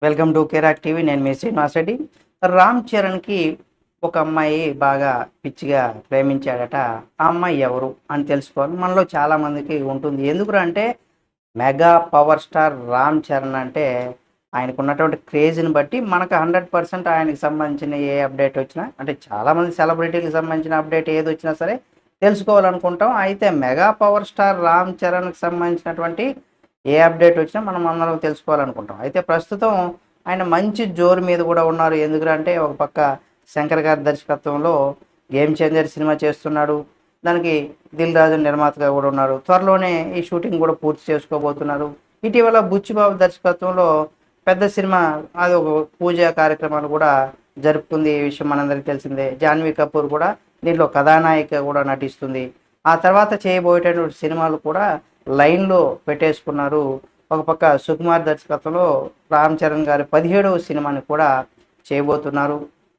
Welcome to Kirik TV. నేను మీ శ్రీనివాస్ రెడ్డి. రామ్ చరణ్‌కి ఒక అమ్మాయి బాగా పిచ్చిగా ప్రేమించాడట. ఆ అమ్మాయి ఎవరు అని తెలుసుకోవాలి మనలో చాలామందికి ఉంటుంది. ఎందుకురా అంటే mega power star Ram Charan అంటే ఆయనకున్నటువంటి క్రేజ్‌ని బట్టి మనకు 100% ఆయనకి సంబంధించిన ఏ అప్డేట్ వచ్చినా అంటే చాలామంది సెలబ్రిటీలకు సంబంధించిన అప్డేట్ ఏదొచ్చినా సరే తెలుసుకోవాలనుకుంటాం. అయితే మెగా పవర్ స్టార్ రామ్ చరణ్‌కి సంబంధించినటువంటి ఏ అప్డేట్ వచ్చినా మనం అందరం తెలుసుకోవాలనుకుంటాం. అయితే ప్రస్తుతం ఆయన మంచి జోరు మీద కూడా ఉన్నారు. ఎందుకంటే ఒక పక్క శంకర్ గారి దర్శకత్వంలో 'గేమ్ చేంజర్' సినిమా చేస్తున్నాడు. దానికి దిల్ రాజు నిర్మాతగా కూడా ఉన్నారు. త్వరలోనే ఈ షూటింగ్ కూడా పూర్తి చేసుకోబోతున్నారు. ఇటీవల బుచ్చిబాబు దర్శకత్వంలో పెద్ద సినిమా అది ఒక పూజా కార్యక్రమాలు కూడా జరుపుకుంది. ఈ విషయం మనందరికీ తెలిసిందే. జాన్వీ కపూర్ కూడా దీంట్లో కథానాయిక కూడా నటిస్తుంది. ఆ తర్వాత చేయబోయేటటువంటి సినిమాలు కూడా లైన్‌లో పెట్టేసుకున్నారు. ఒక పక్క సుకుమార్ దర్శకత్వంలో రామ్ చరణ్ గారి 17వ సినిమాని కూడా చేయబోతున్నారు.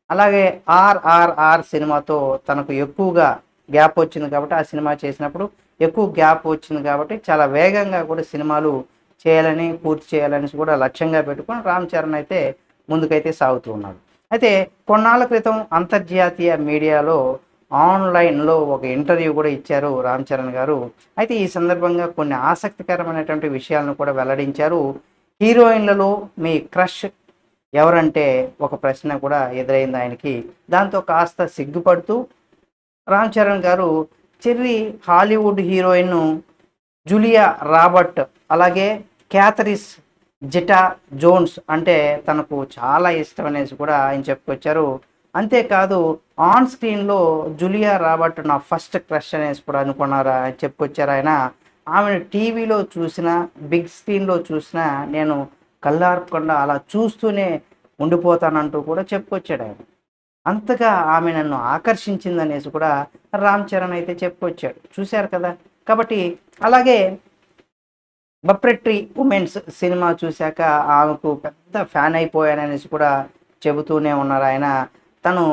అలాగే 'ఆర్ఆర్ఆర్' సినిమాతో తనకు ఎక్కువగా గ్యాప్ వచ్చింది కాబట్టి ఆ సినిమా చేసినప్పుడు ఎక్కువ గ్యాప్ వచ్చింది కాబట్టి చాలా వేగంగా కూడా సినిమాలు చేయాలని, పూర్తి చేయాలని కూడా లక్ష్యంగా పెట్టుకొని రామ్ చరణ్ అయితే ముందుకైతే సాగుతూ ఉన్నాడు. అయితే కొన్నాళ్ళ క్రితం అంతర్జాతీయ మీడియాలో ఆన్‌లైన్‌లో ఒక ఇంటర్వ్యూ కూడా ఇచ్చారు రామ్ చరణ్ గారు. అయితే ఈ సందర్భంగా కొన్ని ఆసక్తికరమైనటువంటి విషయాలను కూడా వెల్లడించారు. హీరోయిన్‌లలో మీ క్రష్ ఎవరంటే ఒక ప్రశ్న కూడా ఎదురైంది ఆయనకి. దాంతో కాస్త సిగ్గుపడుతూ రామ్ చరణ్ గారు cherry Hollywood heroine Julia Robert, అలాగే క్యాథరిన్ జెటా జోన్స్ అంటే తనకు చాలా ఇష్టం అనేసి కూడా ఆయన చెప్పుకొచ్చారు. అంతేకాదు ఆన్ స్క్రీన్‌లో జూలియా రాబర్ట్ నా ఫస్ట్ క్రష్ అనేసి కూడా అనుకున్నారా అని చెప్పుకొచ్చారు ఆయన. ఆమెను టీవీలో చూసినా, బిగ్ స్క్రీన్‌లో చూసినా నేను కళ్ళార్పకుండా అలా చూస్తూనే ఉండిపోతానంటూ కూడా చెప్పుకొచ్చాడు ఆయన. అంతగా ఆమె నన్ను ఆకర్షించిందనేసి కూడా రామ్ చరణ్ అయితే చెప్పుకొచ్చాడు. చూశారు కదా! కాబట్టి అలాగే 'బప్రెట్రీ ఉమెన్స్' సినిమా చూశాక ఆమెకు పెద్ద ఫ్యాన్ అయిపోయాననేసి కూడా చెబుతూనే ఉన్నారాయన. తను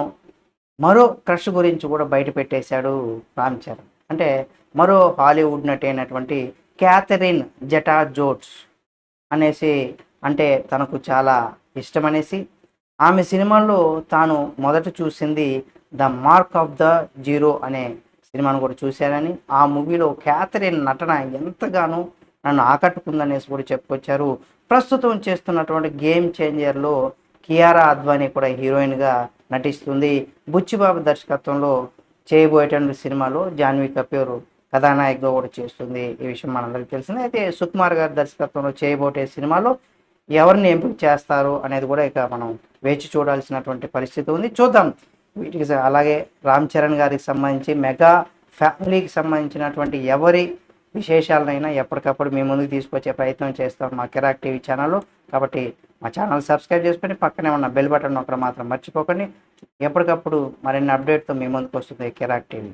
మరో క్రష్ గురించి కూడా బయట పెట్టేశాడు రామ్ చరణ్. అంటే మరో హాలీవుడ్ నటి అయినటువంటి క్యాథరిన్ జెటా జోన్స్ అనేసి అంటే తనకు చాలా ఇష్టమనేసి, ఆమె సినిమాల్లో తాను మొదట చూసింది 'the mark of the zero' అనే సినిమాను కూడా చూశానని, ఆ మూవీలో క్యాథరిన్ నటన ఎంతగానో నన్ను ఆకట్టుకుందనేసి కూడా చెప్పుకొచ్చారు. ప్రస్తుతం చేస్తున్నటువంటి 'గేమ్ చేంజర్'లో కియారా అద్వానీ కూడా హీరోయిన్‌గా నటిస్తుంది. బుచ్చిబాబు దర్శకత్వంలో చేయబోయేటువంటి సినిమాలో జాన్వీ కపూర్ కథానాయికగా కూడా చేస్తుంది. ఈ విషయం మనందరికీ తెలిసిందే. అయితే సుకుమార్ గారి దర్శకత్వంలో చేయబోయే సినిమాలో ఎవరిని ఎంపిక చేస్తారు అనేది కూడా ఇక మనం వేచి చూడాల్సినటువంటి పరిస్థితి ఉంది. చూద్దాం. వీటికి అలాగే రామ్ చరణ్ గారికి సంబంధించి మెగా ఫ్యామిలీకి సంబంధించినటువంటి ఎవరి విశేషాలనైనా ఎప్పటికప్పుడు మీ ముందుకు తీసుకొచ్చే ప్రయత్నం చేస్తాం మా కిరాక్ టీవీ ఛానల్‌లో. కాబట్టి మా ఛానల్ సబ్స్క్రైబ్ చేసుకొని పక్కనే ఉన్న బెల్ బటన్ నొక్కడం మాత్రం మర్చిపోకండి. ఎప్పటికప్పుడు మరిన్ని అప్డేట్‌తో మీ ముందుకు వస్తుంది కిరాక్ టీవీ.